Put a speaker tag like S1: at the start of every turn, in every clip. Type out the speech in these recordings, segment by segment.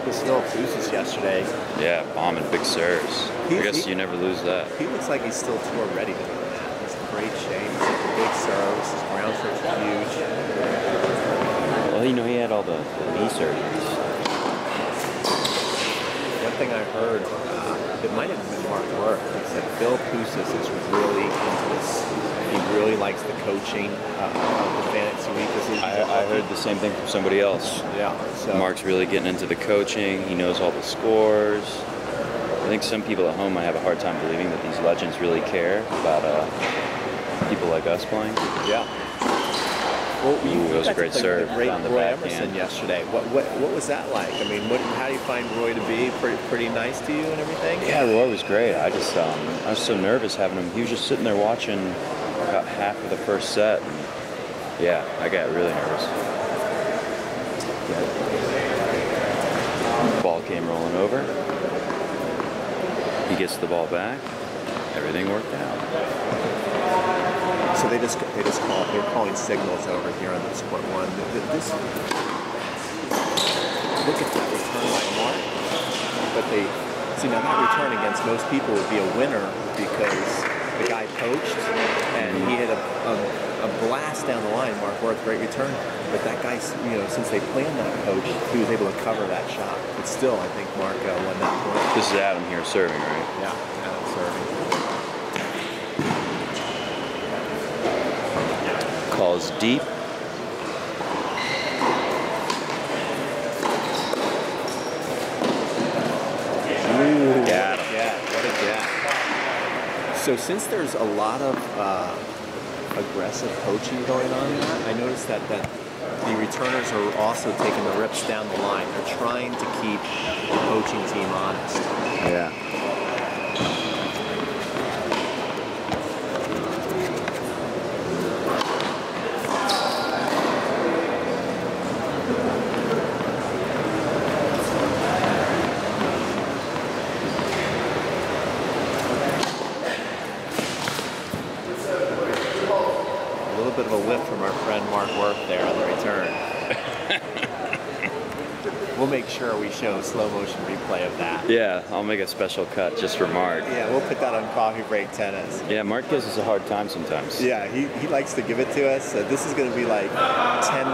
S1: Marcus Philippoussis yesterday.
S2: Yeah, bombing big serves. I guess you never lose that.
S1: He looks like he's still tour ready to win that. He's in great shape. He's got the big serves. His ground strokes are huge.
S2: Well, you know, he had all the knee surgeries.
S1: One thing I heard, it might have been Mark Worth, he said Philippoussis is really into this. He really likes the coaching of the fantasy week.
S2: I heard the same thing from somebody else.
S1: Yeah. So
S2: Mark's really getting into the coaching. He knows all the scores. I think some people at home might have a hard time believing that these legends really care about people like us playing.
S1: Yeah. Well,
S2: it was a great serve on the backhand
S1: yesterday. What was that like? I mean, how do you find Roy to be? Pretty nice to you and everything?
S2: Yeah, Roy was great. I was so nervous having him. He was just sitting there watching about half of the first set. And yeah, I got really nervous. Ball came rolling over. He gets the ball back. Everything worked out.
S1: So they're calling signals over here on this one. This look at that return by Mark. But now that return against most people would be a winner because the guy poached and he hit a blast down the line. Mark Worth, great return. But that guy, since they planned that poach, he was able to cover that shot. But still, I think Mark won that point.
S2: This is Adam here serving, right?
S1: Yeah, Adam serving.
S2: Calls deep.
S1: Ooh,
S2: got him.
S1: What a get. So since there's a lot of aggressive poaching going on here, I noticed that the returners are also taking the rips down the line. They're trying to keep the poaching team honest.
S2: Yeah.
S1: Bit of a whiff from our friend Mark Worth there on the return. We'll make sure we show a slow motion replay of that.
S2: Yeah, I'll make a special cut just for Mark.
S1: Yeah, we'll put that on Coffee Break Tennis.
S2: Yeah, Mark gives us a hard time sometimes.
S1: Yeah, he likes to give it to us. So this is going to be like 10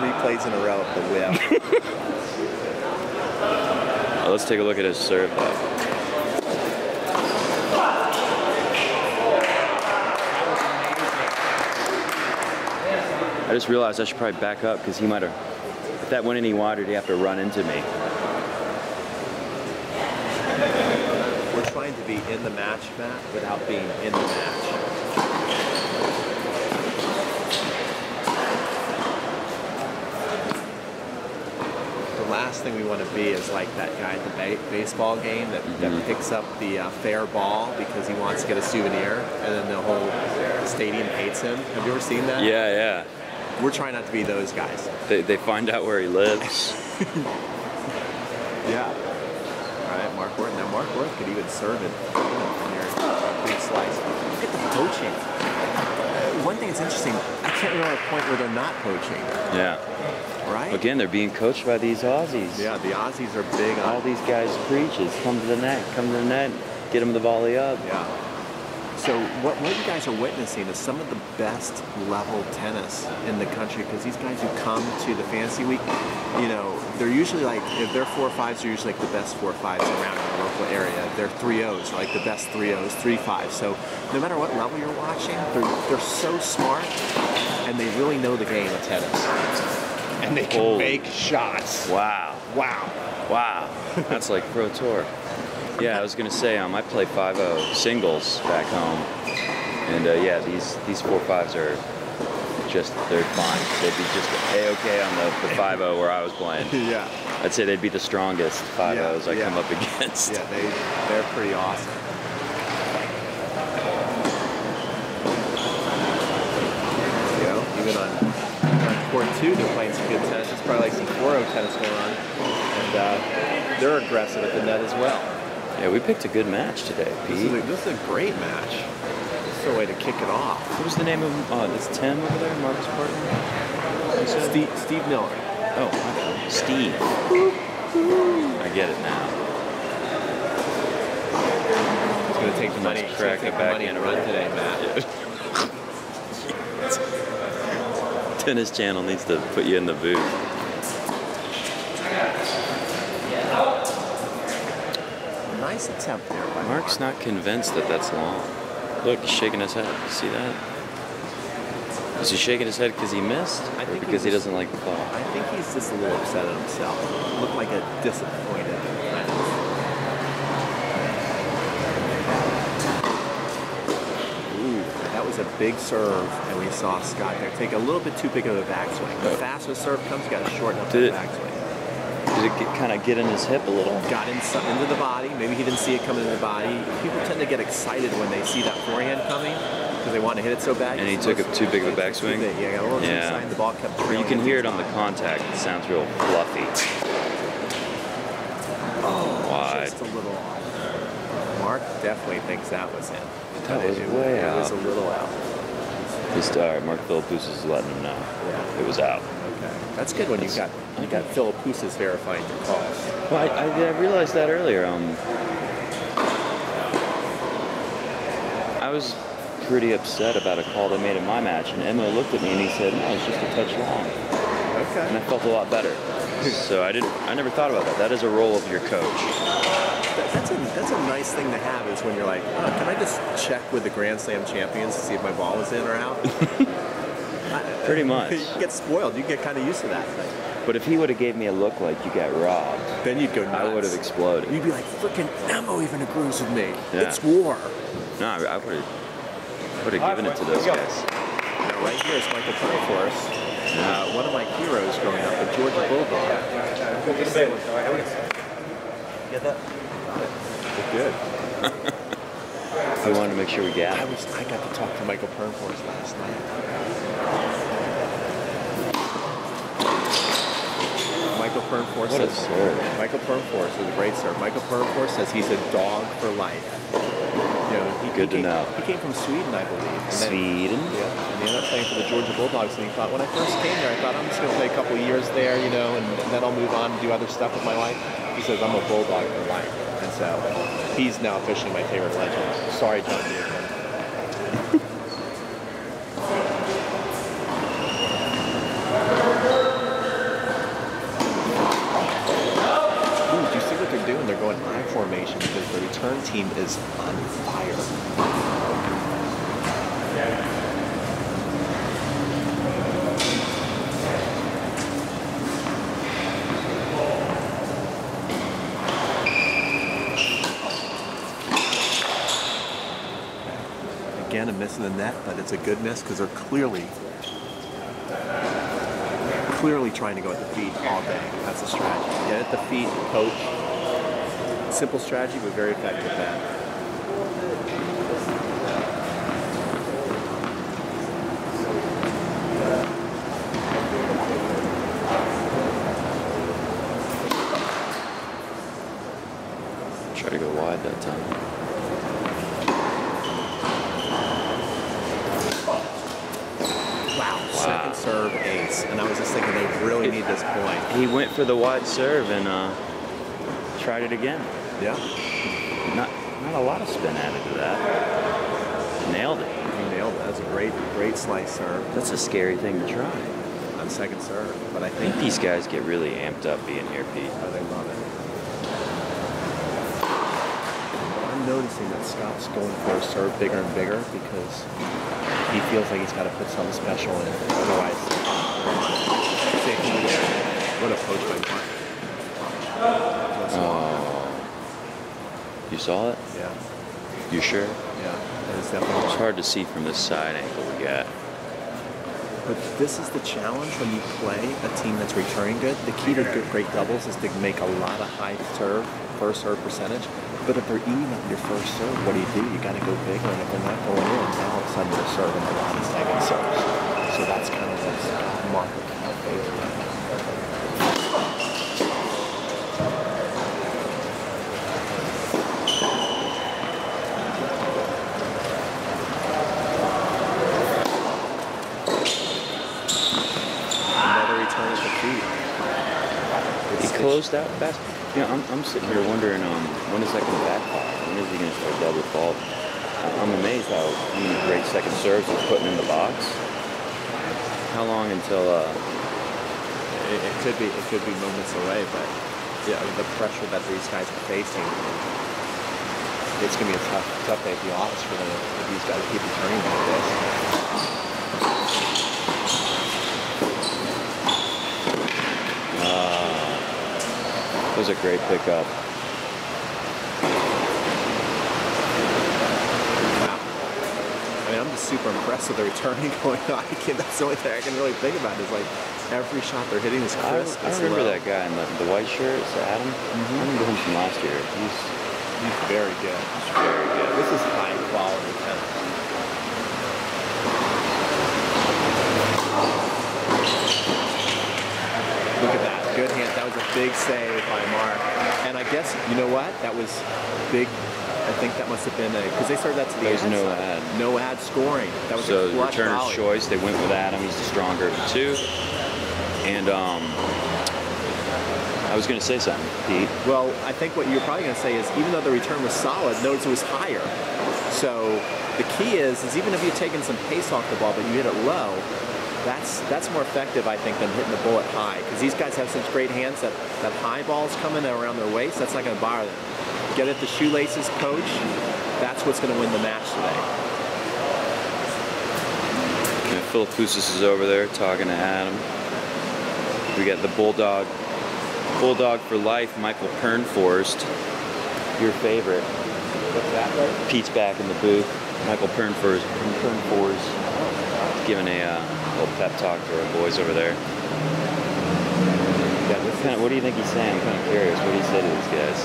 S1: replays in a row of the whiff.
S2: Well, let's take a look at his serve though. I just realized I should probably back up because he might have, if that went any wider, he'd have to run into me.
S1: We're trying to be in the match, Matt, without being in the match. The last thing we want to be is like that guy at the baseball game that picks up the fair ball because he wants to get a souvenir, and then the whole stadium hates him. Have you ever seen that?
S2: Yeah, yeah.
S1: We're trying not to be those guys.
S2: They find out where he lives.
S1: Yeah. All right, Mark Worth. Now Mark Worth could even serve it from here. Big slice. Look at the poaching. One thing that's interesting, I can't remember a point where they're not poaching.
S2: Yeah.
S1: Right?
S2: Again, they're being coached by these Aussies.
S1: Yeah, the Aussies are big on
S2: all these guys preaches, come to the net, get them the volley up.
S1: Yeah. So what you guys are witnessing is some of the best level tennis in the country, because these guys who come to the Fantasy Week, they're usually like, if they're 4.5's, are usually like the best 4.5's around in the local area. They're 3.0's, are like the best 3.0's, 3.5's. So no matter what level you're watching, they're so smart, and they really know the game of tennis. And they can make shots.
S2: Wow.
S1: Wow.
S2: Wow. That's like Pro Tour. Yeah, I was going to say, I play 5.0 singles back home. And yeah, these 4.5's are just, they're fine. They'd be just A-okay on the 5.0 where I was playing.
S1: Yeah.
S2: I'd say they'd be the strongest 5.0's I come up against.
S1: Yeah, they're pretty awesome. Even on court 2, they're playing some good tennis. It's probably like some 4.0 tennis going on. And they're aggressive at the net as well.
S2: Yeah, we picked a good match today, Pete.
S1: This is a great match. This is a way to kick it off.
S2: What was the name of him? Oh, that's Tim over there, Mark's partner?
S1: Steve Miller.
S2: Oh, okay. Steve. I get it now.
S1: It's going to take the money.
S2: Nice crack it back in
S1: and run today, Matt.
S2: Tennis Channel needs to put you in the booth.
S1: Nice attempt there by
S2: Mark's not convinced that that's long. Look, he's shaking his head. See that? Is he shaking his head because he missed? Or because he doesn't like the call?
S1: I think he's just a little upset at himself. Looked like a disappointed kind of. Ooh, that was a big serve, and we saw Scott there take a little bit too big of a backswing. The faster serve comes, you got to shorten up the backswing.
S2: Did it kind of get in his hip a little?
S1: Got into the body. Maybe he didn't see it coming into the body. People tend to get excited when they see that forehand coming because they want to hit it so bad.
S2: And he took too big of a backswing?
S1: Yeah, got a little too excited. The ball kept trailing.
S2: You can hear it on the contact. It sounds real fluffy.
S1: Oh,
S2: wide.
S1: Just a little off. Mark definitely thinks that was in.
S2: That was way out.
S1: It was a little out.
S2: Alright, Mark Philippus is letting him know.
S1: Yeah.
S2: It was out.
S1: Okay. That's good when you got Philippus verifying your calls.
S2: Well, I realized that earlier. I was pretty upset about a call they made in my match, and Emma looked at me and he said, "No, it's just a touch long."
S1: Okay.
S2: And I felt a lot better. So I never thought about that. That is a role of your coach.
S1: That's a nice thing to have, is when you're like, oh, can I just check with the Grand Slam champions to see if my ball is in or out?
S2: Pretty much.
S1: You get spoiled. You get kind of used to that.
S2: But if he would have gave me a look like you got robbed,
S1: then you'd go nuts.
S2: I would have exploded.
S1: You'd be like, frickin' Emma even agrees with me.
S2: Yeah.
S1: It's war.
S2: No, I would have given it to those guys.
S1: Now, right here is Michael Braunfels. One of my heroes growing up, the Georgia Bulldog. Get that? We're good.
S2: We wanted to make sure we got it.
S1: I got to talk to Michael Braunfels last night. Michael Braunfels says, Michael Braunfels is a great serve. Michael Braunfels says he's a dog for life. You know,
S2: Good to know.
S1: He came from Sweden, I believe.
S2: Sweden?
S1: Yeah. And he ended up playing for the Georgia Bulldogs, and he thought, when I first came there, I thought, I'm just going to play a couple of years there, you know, and then I'll move on and do other stuff with my life. He says, I'm a Bulldog for life. And so he's now officially my favorite legend. Sorry, John Newcombe. Ooh, do you see what they're doing? They're going I formation because the return team is on fire. Again, a miss in the net, but it's a good miss because they're clearly trying to go at the feet all day. That's the strategy. Get at the feet, coach. Simple strategy, but very effective at
S2: Try to go wide that time.
S1: Second serve ace, and I was just thinking they really need this point.
S2: He went for the wide serve and tried it again.
S1: Yeah.
S2: Not a lot of spin added to that. Nailed it.
S1: He nailed it. That's a great slice serve.
S2: That's a scary thing to try.
S1: On second serve, but I
S2: I think these guys get really amped up being here, Pete.
S1: Oh, they love it. I'm noticing that Scott's going for a serve bigger and bigger because he feels like he's got to put something special in it. Otherwise, what a poach by Mark.
S2: Oh. You saw it?
S1: Yeah.
S2: You sure?
S1: Yeah. It's definitely.
S2: It's hard to see from this side angle we got.
S1: But this is the challenge when you play a team that's returning good. The key to great doubles is to make a lot of high serve, first serve percentage. But if they're eating up your first serve, what do? You got to go bigger. And if they're not going in, now all of a sudden they're serving a lot of second serves. So that's kind of the mark of how favorite.
S2: closed out fast. You know, I'm sitting here wondering, when is that going to backfire? When is he going to start double fault? I'm amazed how many great second serves he's putting in the box. How long until?
S1: It could be moments away, but yeah, the pressure that these guys are facing, it's going to be a tough day at the office for them if these guys keep returning like this.
S2: That was a great pickup.
S1: Wow. I mean, I'm just super impressed with the returning going on. That's the only thing I can really think about is like every shot they're hitting is crisp.
S2: I remember that guy in the white shirt. Is that Adam? I remember him from last year.
S1: He's very good.
S2: He's very good.
S1: This is high quality tennis. Look at that. Good hand. That was a big save by Mark. And I guess, you know what? That was big. I think that must have been because they started that to the ad
S2: no
S1: side.
S2: ad.
S1: No ad scoring. That was
S2: so
S1: a clutch
S2: returner's
S1: volley.
S2: choice. They went with Adam. He's the stronger of the two. And I was going to say something, Pete.
S1: Well, I think what you're probably going to say is even though the return was solid, notice it was higher. So the key is even if you've taken some pace off the ball, but you hit it low, that's more effective, I think, than hitting the bullet high. Because these guys have such great hands that high ball's coming around their waist, that's not going to bother them. Get at the shoelaces, coach. That's what's going to win the match today.
S2: Yeah, Philip Poussis is over there talking to Adam. We got the Bulldog for life, Michael Pernforst, your favorite.
S1: What's that, right?
S2: Pete's back in the booth. Michael Pernforst giving a little pep talk to our boys over there. Yeah, what do you think he's saying? I'm kind of curious. What do you say to these guys?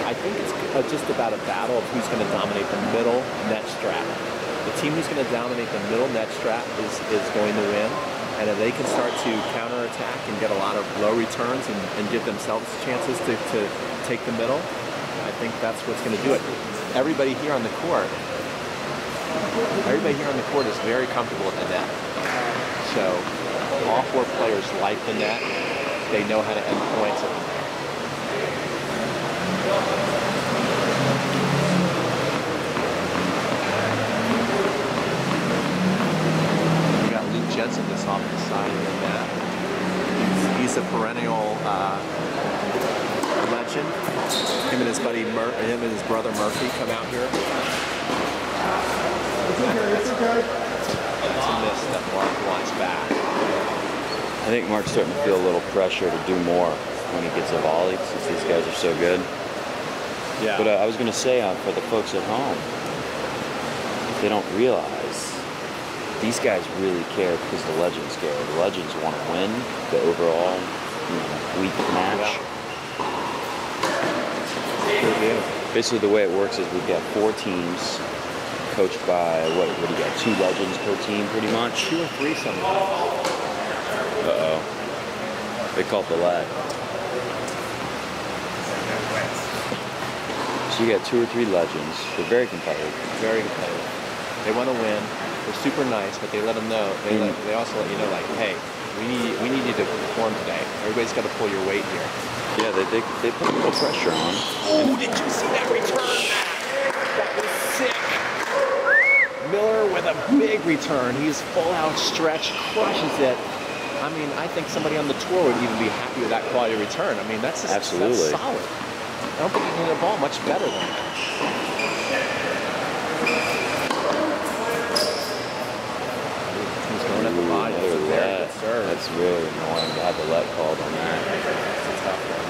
S1: I think it's just about a battle of who's going to dominate the middle net strap. The team who's going to dominate the middle net strap is going to win. And if they can start to counterattack and get a lot of low returns and give themselves chances to take the middle, I think that's what's going to do it. Everybody here on the court is very comfortable at the net. So all four players like the net. They know how to end points at the net. Jensen this off the side of the net. He's a perennial legend. Him and his buddy him and his brother Murphy come out here. That's a miss that Mark wants back.
S2: I think Mark's starting to feel a little pressure to do more when he gets a volley since these guys are so good.
S1: Yeah.
S2: But I was going to say for the folks at home, they don't realize these guys really care because the Legends care. The Legends want to win the overall week match.
S1: Yeah.
S2: Basically, the way it works is we've got 4 teams coached by, what do you got, 2 Legends per team pretty much?
S1: 2 or 3 sometimes.
S2: Uh-oh. They call it the lag. So you got 2 or 3 Legends. They're very competitive.
S1: Very competitive. They want to win. They're super nice, but they let them know. They also let you know, like, hey, we need you to perform today. Everybody's got to pull your weight here.
S2: Yeah, they put a little pressure on.
S1: Oh, did you see that return, Matt? That was sick. Miller with a big return. He's full out stretch, crushes it. I mean, I think somebody on the tour would even be happy with that quality return. I mean, that's
S2: absolutely
S1: that's solid. I don't think you can hit a ball much better than that.
S2: That's really annoying to have the let called on that.
S1: It's a tough one.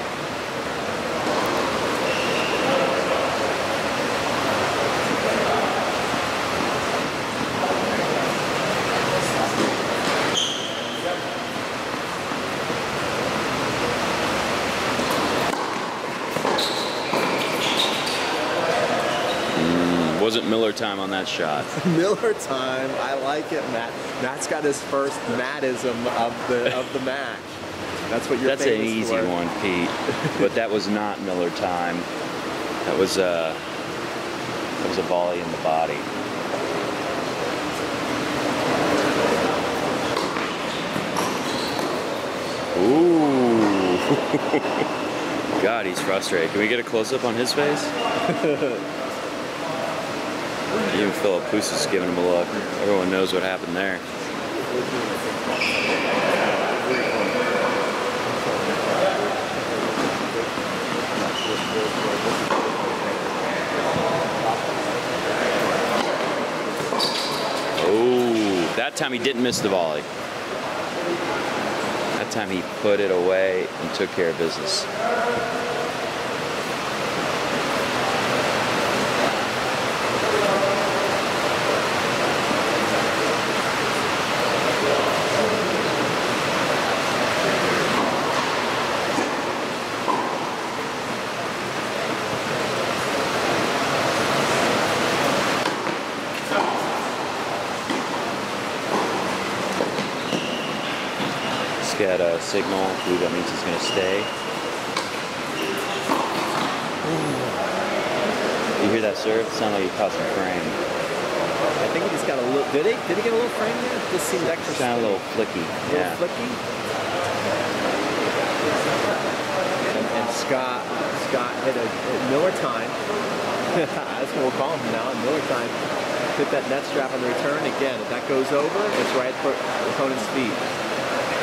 S2: Wasn't Miller time on that shot.
S1: Miller time. I like it, Matt. Matt's got his first Mattism of the match. That's what you're.
S2: That's an easy one, Pete. But that was not Miller time. That was a volley in the body. Ooh. God, he's frustrated. Can we get a close-up on his face? Even Philippus is giving him a look. Everyone knows what happened there. Oh, that time he didn't miss the volley. That time he put it away and took care of business. Got a signal. I believe that means he's going to stay. You hear that serve? It sounded like he caught some frame.
S1: I think he just got a little. Did he get a little frame there? It just seemed extra.
S2: Sounded a little flicky.
S1: Yeah. Flicky. And Scott hit a Miller time. That's what we'll call him now. Miller time. Hit that net strap on the return again. If that goes over, it's right at the opponent's feet.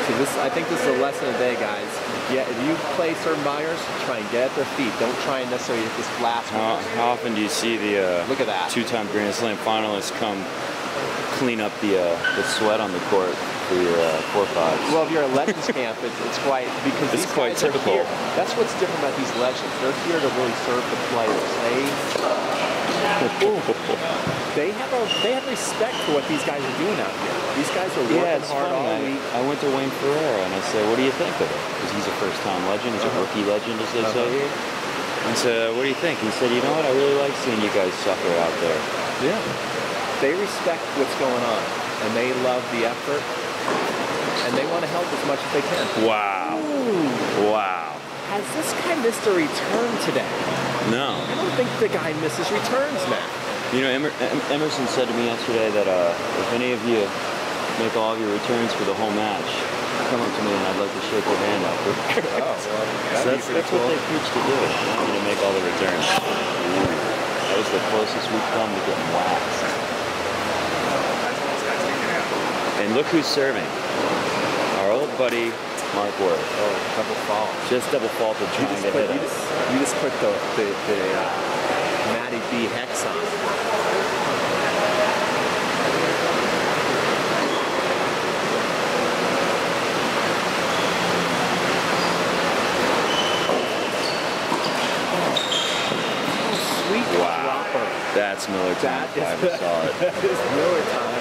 S1: So I think this is a lesson of the day, guys. Yeah, if you play certain buyers, try and get at their feet. Don't try and necessarily hit this blast.
S2: How often do you see the
S1: look at that
S2: two-time Grand Slam finalists come clean up the sweat on the court for your 4.5's?
S1: Well, if you're a Legends camp, it's quite because
S2: it's quite typical.
S1: That's what's different about these Legends. They're here to really serve the players. They have respect for what these guys are doing out here. These guys are working hard all week.
S2: I went to Wayne Ferreira and I said, "What do you think of it?" Because he's a first-time legend. He's a rookie legend, as they say here. And said, "What do you think?" He said, "You know what? I really like seeing you guys suffer out there."
S1: Yeah. They respect what's going on, and they love the effort, and they want to help as much as they can.
S2: Wow. Ooh. Wow.
S1: Has this guy missed a return today?
S2: No.
S1: I don't think the guy misses returns, man.
S2: You know, Emerson said to me yesterday that if any of you make all of your returns for the whole match, come up to me and I'd like to shake your hand after. So that's what they preach to do. I want you to make all the returns. Ooh, that was the closest we've come to getting waxed. And look who's serving. Our old buddy, Mark Worth.
S1: Oh, double fault.
S2: Just double faulted trying to hit us.
S1: You just put the Matty B hex on.
S2: That's Miller time. I saw it.
S1: That is Miller time.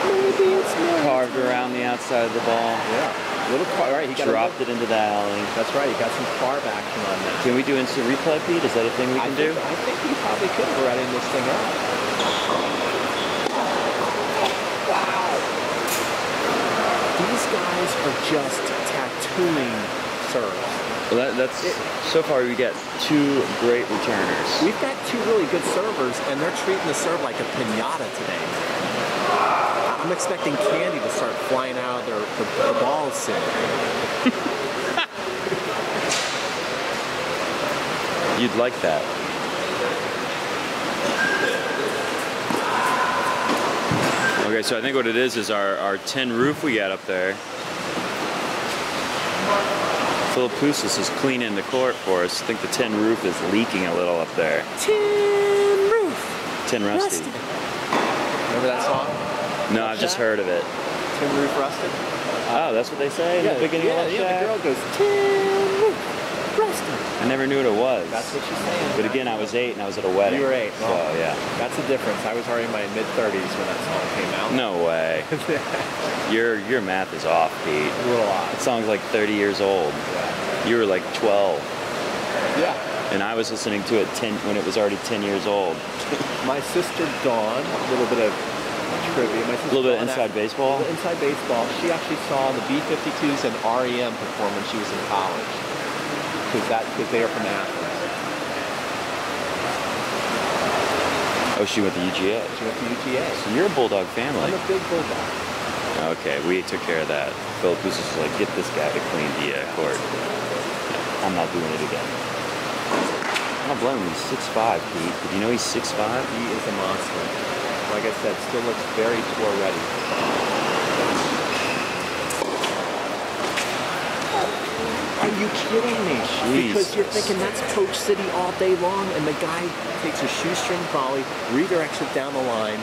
S1: Maybe it's Miller.
S2: Carved around the outside of the ball.
S1: Yeah. Little car, right? He
S2: dropped it into the alley.
S1: That's right. He got some carve action on that.
S2: Can we do instant replay, Pete? Is that a thing we can do?
S1: I think he probably could have read this thing out. Wow. These guys are just tattooing serves.
S2: Well, so far we got two great returners.
S1: We've got two really good servers, and they're treating the serve like a piñata today. I'm expecting candy to start flying out of their balls soon.
S2: You'd like that. Okay, so I think what it is our tin roof we got up there. Philippus is cleaning the court for us. I think the tin roof is leaking a little up there.
S1: Tin roof.
S2: Tin rusty.
S1: Remember that song?
S2: No, I've just heard of it.
S1: Tin roof rusted.
S2: Oh, that's what they say in the beginning of the
S1: the girl goes, tin roof rusted.
S2: I never knew what it was.
S1: That's what she's saying.
S2: But again, I was 8 and I was at a wedding.
S1: You were 8.
S2: So, yeah.
S1: That's the difference. I was already in my mid-30s when that song came out.
S2: No way. Your math is off, Pete.
S1: A little off.
S2: That song's like 30 years old.
S1: Yeah.
S2: You were like 12.
S1: Yeah.
S2: And I was listening to it when it was already 10 years old.
S1: My sister Dawn, a little bit of trivia.
S2: A little bit of inside baseball?
S1: Inside baseball. She actually saw the B-52s and REM perform when she was in college. Because they are from Athens.
S2: Oh, she went to UGA.
S1: She went to UGA.
S2: So you're a Bulldog family.
S1: I'm a big Bulldog.
S2: Okay, we took care of that. Philippus is like, get this guy to clean the court. I'm not doing it again. I don't blame him. He's 6'5", Pete. Did you know he's 6'5"?
S1: He is a monster. Like I said, still looks very tour ready. Are you kidding me?
S2: Jesus.
S1: Because you're thinking that's Coach City all day long, and the guy takes a shoestring volley, redirects it down the line.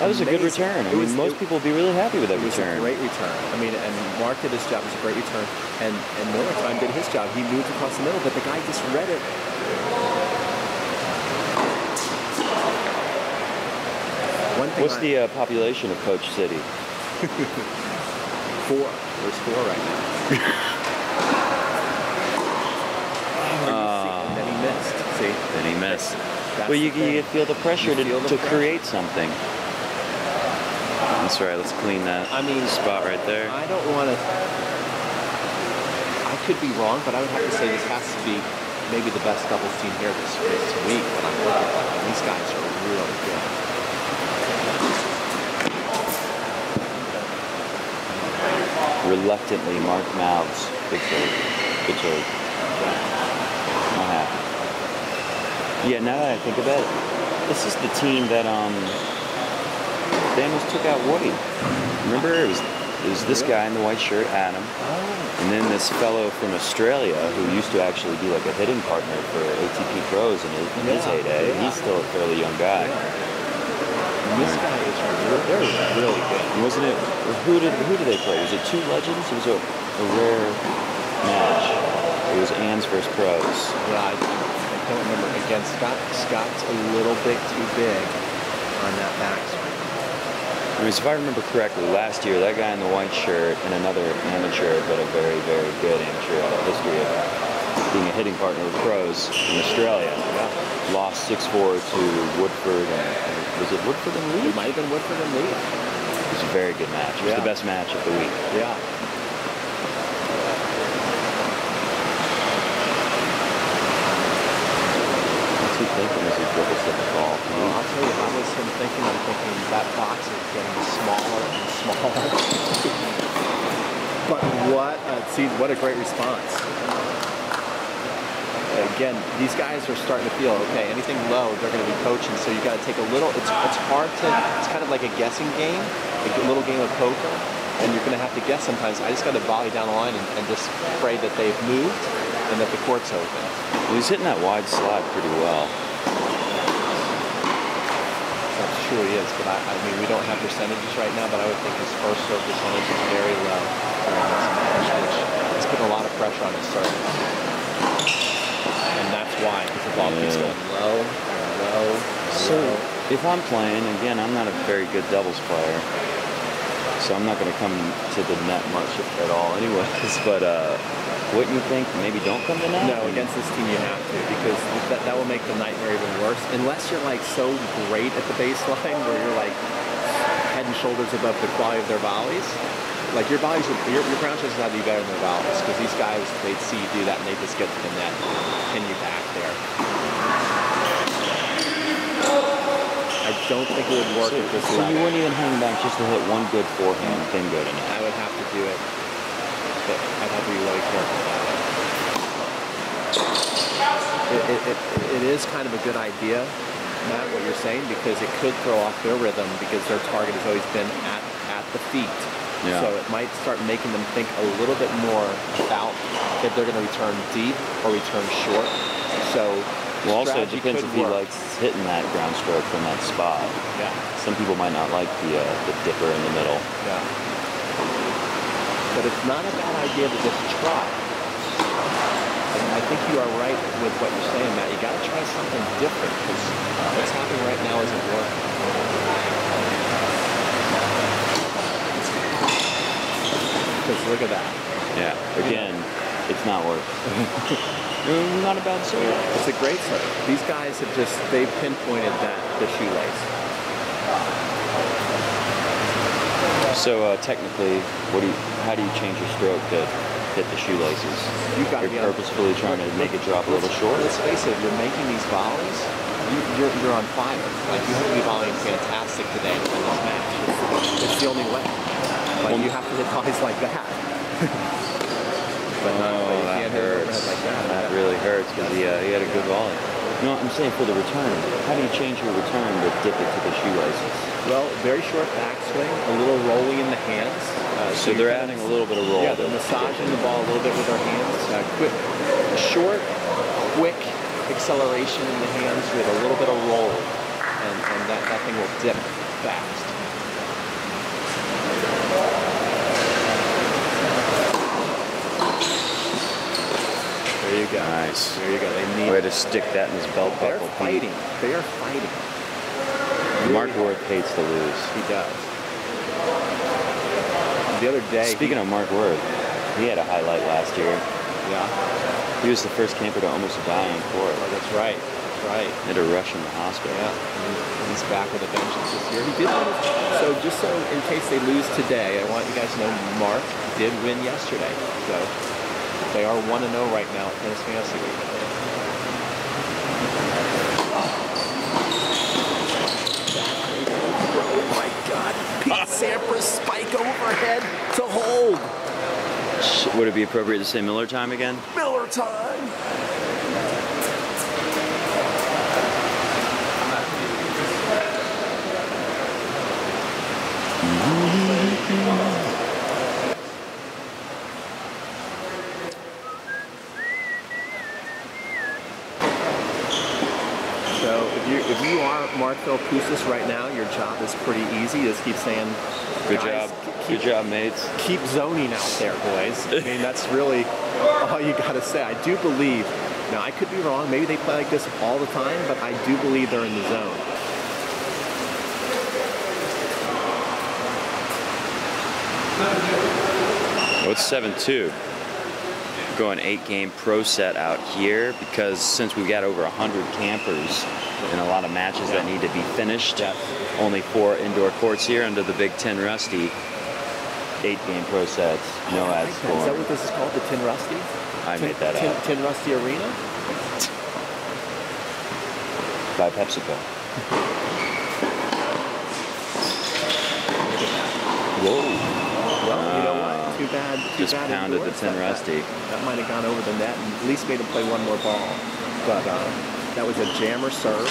S2: That was a good return. I mean, most people would be really happy with that return.
S1: It was a great return. I mean, and Mark did his job. It was a great return. And Miller Time did his job. He moved across the middle, but the guy just read it.
S2: What's the population of Coach City?
S1: 4. There's 4 right now. And then he missed. See?
S2: Then he missed.
S1: That's
S2: well, you feel the pressure to create something. That's right. Let's clean that spot right there.
S1: I don't want to. I could be wrong, but I would have to say this has to be maybe the best doubles team here this week. When I'm looking at them, these guys are really good.
S2: Reluctantly, Mark mouths. Good serve. Good serve. Not happy. Yeah, now that I think about it, this is the team that they almost took out Woody. Remember, it was this guy in the white shirt, Adam, and then this fellow from Australia who used to actually be like a hitting partner for ATP pros in his heyday. He's still a fairly young guy.
S1: This guy is they're really good.
S2: Wasn't it? Who did they play? Was it 2 legends? It was a rare match. It was Ann's versus pros.
S1: Yeah, I don't remember. Again, Scott's a little bit too big on that backswing.
S2: I mean, if I remember correctly, last year that guy in the white shirt and another amateur, but a very, very good amateur, had a history of being a hitting partner with pros in Australia. Yeah. Lost 6-4 to Woodford and was it Woodford and Lee?
S1: It might have been Woodford and Lee.
S2: It was a very good match. It was the best match of the week.
S1: Yeah.
S2: What's he thinking as he dribbles at the ball?
S1: Well, I'll tell you, if I was him thinking, I'm thinking that box is getting smaller and smaller. But what a great response. Again, these guys are starting to feel, okay, anything low, they're going to be coaching, so you got to take a little, it's hard to, it's kind of like a guessing game, a little game of poker, and you're going to have to guess sometimes. I just got to volley down the line and just pray that they've moved and that the court's open.
S2: Well, he's hitting that wide slide pretty well.
S1: That truly is, but I mean, we don't have percentages right now, but I would think his first serve percentage is very low during this match, which is putting a lot of pressure on his serve. And that's why, because the ball keeps going low and low.
S2: So, if I'm playing, again, I'm not a very good doubles player, so I'm not going to come to the net much at all anyways, but wouldn't you think maybe don't come to net?
S1: No, against this team you have to, because that will make the nightmare even worse, unless you're like so great at the baseline where you're like head and shoulders above the quality of their volleys. Like your volleys, your ground chances have to be better than their volleys, because these guys, they see you do that and they just get to the net and pin you back there. I don't think it would work at this level.
S2: So you wouldn't even hang back just to hit one good forehand and then go to net?
S1: I would have to do it, but I'd have to be really careful about it. It is kind of a good idea, Matt, what you're saying, because it could throw off their rhythm, because their target has always been at the feet.
S2: Yeah.
S1: So it might start making them think a little bit more about if they're going to return deep or return short. So
S2: well, also it depends if he likes hitting that ground stroke from that spot.
S1: Yeah.
S2: Some people might not like the dipper in the middle.
S1: Yeah. But it's not a bad idea to just try. And I think you are right with what you're saying, Matt. You got to try something different, because what's happening right now isn't working. Because look at that.
S2: Yeah, again, it's not working. Not a bad serve.
S1: It's a great serve. These guys have they've pinpointed the shoelace.
S2: So technically, how do you change your stroke to hit the shoelaces?
S1: You've got to be
S2: purposefully trying to make it drop a little short?
S1: Let's face it, you're making these volleys, you're on fire. Like, you have to be volleying fantastic today to win this match. It's the only way. Like, you have to hit volleys like that. but not. But you
S2: that
S1: can't hit it
S2: hurts.
S1: overhead like that.
S2: That really hurts because he had a good volley. No, I'm saying for the return. How do you change your return to dip it to the shoelaces?
S1: Well, very short backswing, a little rolling in the hands.
S2: So they're adding a little bit of roll.
S1: Yeah, they're massaging the ball a little bit with their hands. Short, quick acceleration in the hands with a little bit of roll, and that thing will dip fast. There you go.
S2: Nice.
S1: There you go. They need.
S2: Way to stick that in his belt
S1: They're
S2: buckle.
S1: fighting. They are fighting.
S2: Mark Worth hates to lose.
S1: He does. The other day.
S2: Speaking of Mark Worth, he had a highlight last year.
S1: Yeah.
S2: He was the first camper to almost die on court.
S1: Oh, that's right. That's right.
S2: He had to rush him to the hospital.
S1: Yeah. He's back with a vengeance this year. He did win. So just so in case they lose today, I want you guys to know Mark did win yesterday. So they are 1-0 right now at Tennis Fantasy Week. Oh my God! Pete Sampras spike overhead to hold.
S2: Would it be appropriate to say Miller time again?
S1: Miller time. So if you are Mark Philpoussis right now, your job is pretty easy. Just keep saying,
S2: Good
S1: guys,
S2: job. Good job, mates.
S1: Keep zoning out there, boys. I mean, that's really all you got to say. I do believe, now I could be wrong, maybe they play like this all the time, but I do believe they're in the zone.
S2: Well, it's 7-2. Going 8-game pro set out here because since we've got over 100 campers and a lot of matches that need to be finished, only 4 indoor courts here under the Big Ten Rusty. 8-game pro sets, no ad score.
S1: Is that what this is called, the Tin Rusty?
S2: I made that up.
S1: Tin Rusty Arena?
S2: By PepsiCo. Whoa.
S1: Well, you know what? Too bad.
S2: Just pounded the Tin Rusty.
S1: That might have gone over the net and at least made him play one more ball. But that was a jammer serve.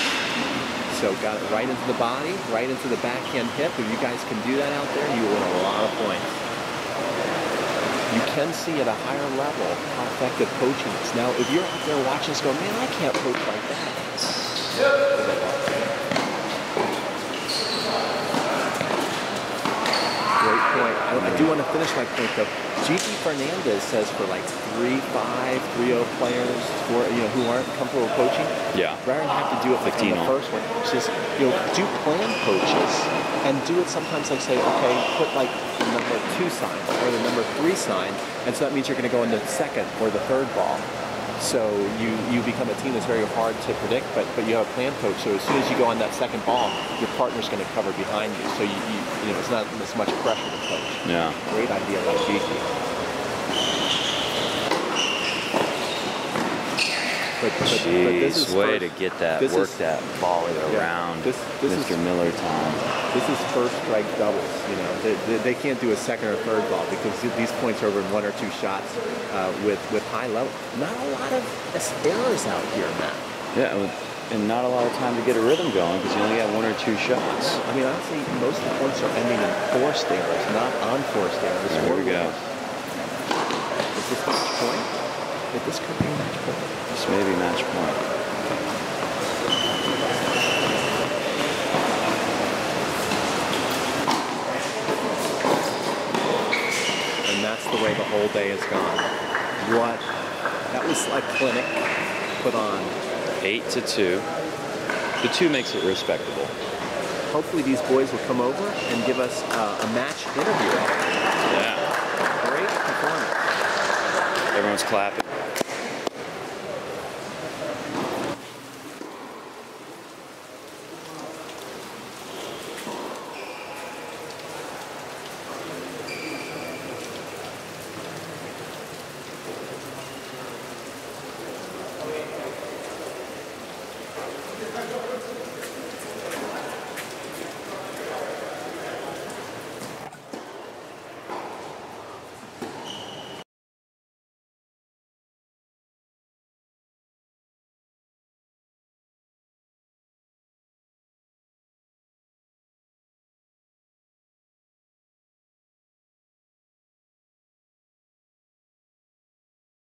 S1: So got it right into the body, right into the backhand hip. If you guys can do that out there, you win a lot of points. You can see at a higher level how effective coaching is. Now, if you're out there watching this go, man, I can't coach like that. Great point. I do want to finish my point though. Gigi Fernandez says for like 3-5, 3-0 players who aren't comfortable coaching, rather than have to do it like on the first one, just do plan coaches and do it sometimes like say, okay, put like the number 2 sign or the number 3 sign, and so that means you're going to go in the second or the third ball. So you become a team that's very hard to predict, but you have a plan coach. So as soon as you go on that second ball, your partner's going to cover behind you. So it's not as much pressure to coach.
S2: Yeah.
S1: Great idea by Gigi. But this is
S2: way to get that, work that volley around Mr. Miller time.
S1: This is first strike doubles. They can't do a second or third ball because these points are over in 1 or 2 shots with high level. Not a lot of errors out here, Matt.
S2: Yeah, and not a lot of time to get a rhythm going because you only got 1 or 2 shots.
S1: I mean, honestly, most of the points are ending in forced errors, not unforced errors.
S2: There we go.
S1: Is this match point? This could be a match point.
S2: This may be match point.
S1: And that's the way the whole day has gone. What? That was a clinic put on.
S2: 8-2. The 2 makes it respectable.
S1: Hopefully these boys will come over and give us a match interview.
S2: Yeah.
S1: Great performance.
S2: Everyone's clapping.